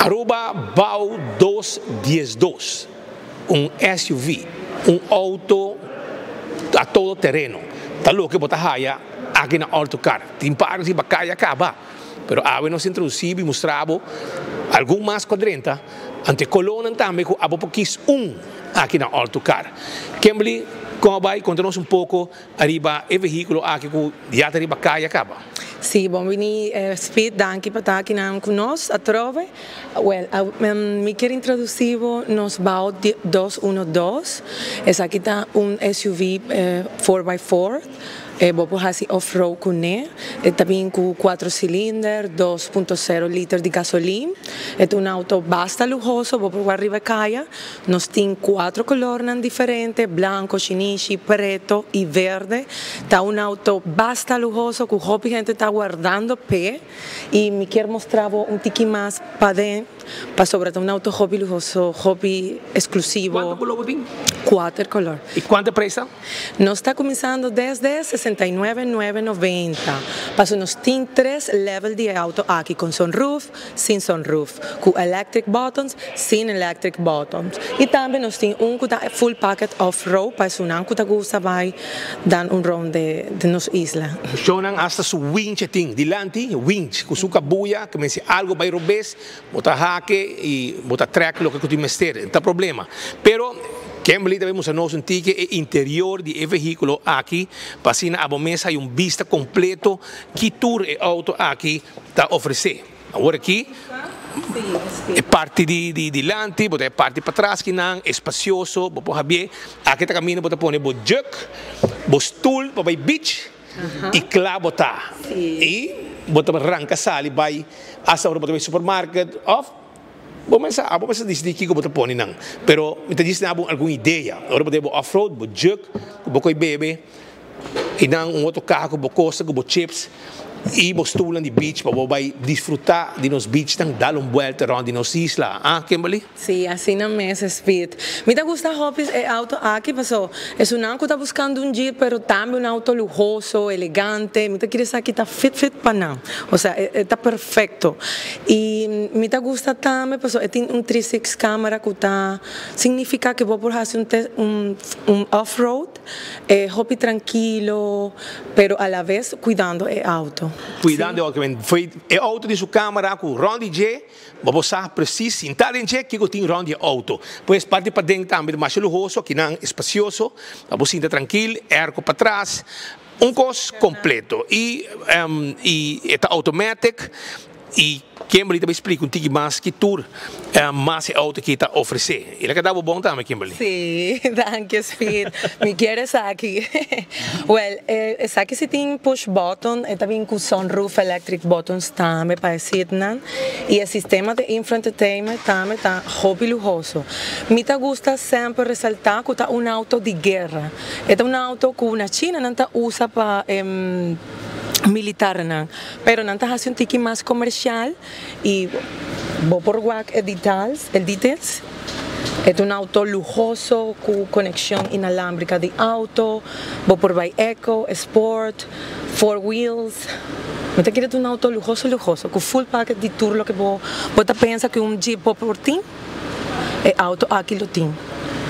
Aruba Bau 212, un SUV, un auto a todo terreno. Tal que botar raia aqui na autocar. Tem pares e bacalha acaba. Pero ave nós introduzimos e mostramos algum mais quadrenta ante coluna também com abo pouquis aqui na autocar. Kimberly, como vai conta-nos pouco arriba o veículo aqui com já arriba bacalha acaba. Sì, buongiorno Speed, danke per estar aquí con nos a trove. Well, mi quiero introducir nos Bau 212. Es aquí está un SUV 4x4. Vou assim off-road com ele, também com 4 cilindros, 2.0 litros de gasolina. É um auto bastante luxuoso, vou por arriba caia. Nós temos 4 cores diferentes, branco, chinichi, preto e verde. Está um auto bastante luxuoso, que a gente está guardando pé. E me quero mostrar pouquinho mais para dentro, para sobretudo um auto hobby luxuoso, hobby exclusivo. Quanto color tem? 4 colores. E quanto preço? Nós está começando desde 69.990. Passo nós temos 3 levels de auto aqui, com sunroof, sem sunroof, com electric buttons, sem electric buttons. E também nós temos que full packet off-road, para um que gosta vai dar round de nossa isla. Funcionam hasta su winch ting, dilante, winch, com sua buia, que se algo vai robes, bota hack e bota track lo que tu mestre, não tem problema. Pero Kimberly também mostrou um tique interior do veículo aqui, para assim a mesa e vista completo que tour e auto aqui está oferecer. Agora aqui é parte de lante, é parte para trás que não é espacioso, pode ver aqui está caminho, pode pôr o jug, o stool para o beach e clavo tá. E pode arrancar sali vai essa hora pode supermarket off. Vamos a decidir que você põe não, pero me diz na alguma ideia. Agora podemos off-road, bo jug, bo coi bebe, e não outro carro, bo costa, bo chips, e bo stoelen de beach, para você desfrutar de nos beach, dan dar vuelta around de nos isla, Kimberly? Sí, así no me es Speed. Me gusta hobbies auto aquí pasó. Es un auto que está buscando un Jeep, pero también un auto lujoso, elegante. Me quiere saber que está fit para nada. O sea, está perfecto. Y me gusta también, pasó, tiene un 360 cámara que está, significa que vos por hacer un off-road, hobby tranquilo, pero a la vez cuidando el auto. Cuidando que foi o auto de sua câmera com round de vamos saber preciso sentar em que tem round de auto pois parte para dentro também mais luxuoso que não espacioso vamos sentar tranquilo arco para trás cos completo e está automático e Kimberly também explica tique mais que tour mais auto que está oferecer ele que dá bom também Kimberly. Sí, danke Speed. Me quieres aquí. Well, aquí sí tiene push button, también con sunroof electric buttons también para decir nada. Y el sistema de infoentertainment también está hobby lujoso. Me gusta siempre resaltar que está un auto de guerra. Es un auto que una China no usa para militar, pero nantas hace un tiki más comercial y vos por WAC editals. Es un auto lujoso con conexión inalámbrica de auto, vos por by Eco, Sport, 4 wheels. ¿No te quieres un auto lujoso, con full packet de tour lo que vos te piensas que un Jeep por ti? El auto aquí lo tiene.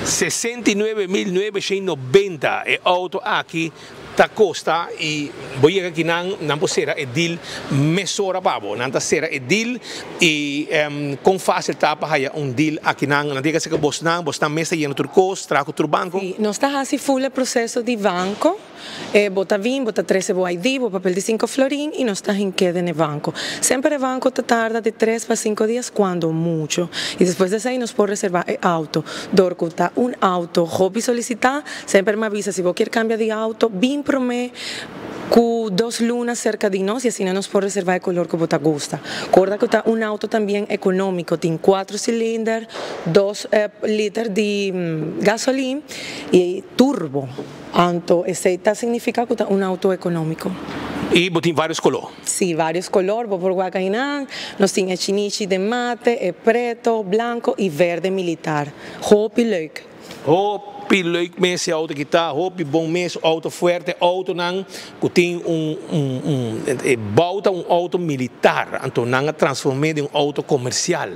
69.990 el auto aquí ta costa e voy a que nan posera e deal mesora babo nan ta sera e deal e com fácil tá para um deal aqui nan diga se que bos nan mesa e no turcos trago tur banco nós está assim full processo de banco bota vim bota 13 bo ID bo papel de 5 florín e nós está em queda no banco sempre o banco tarda de 3 para 5 dias quando muito e depois de aí nós pode reservar auto dorcuta um auto hobby solicitar sempre me avisa se vou quer cambiar de auto bem para mim com 2 lunas cerca de nós e assim nós podemos reservar o color que você gosta. Recorda que está um auto também econômico, tem 4 cilindros, 2 litros de gasolina e turbo. Então, isso significa que está um auto econômico. E tem vários colores? Sim, vários colores. Por Guacainã, nós temos chinichi de mate, preto, branco e verde militar. Hoop e leuk. Hoop leuk mensen auto que está, hoop bom mês, auto forte, auto nang, que tem bouta auto militar, então nang transformar em auto comercial.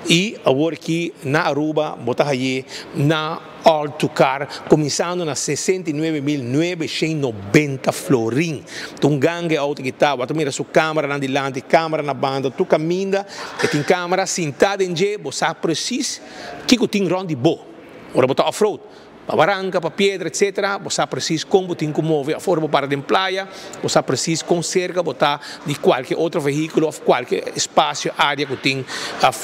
E agora aqui na Aruba, botar aí na Autocar, começando na 69.990 florin. Então gangue auto que está, você mira sua câmera na diante, câmera na banda, tu caminha, e tem câmera sentada em G, você sabe preciso que tem round bo. Ora botar off-road, para barranca, para pedra, etc. Você precisa como tem que mover a forma para dentro da praia, você precisa com cerca botar de qualquer outro veículo ou qualquer espaço, área que tem,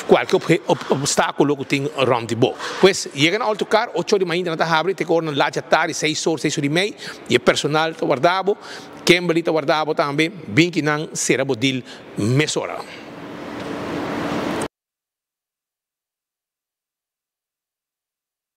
qualquer obstáculo que tem rond de boa. Pois, chega na autocar, 8 da manhã na tarde, te corre lá de tarde, 6 horas, 6 horas e meia, e o personal está guardado, Kimberly está guardado também, bem que não será bodil mesora.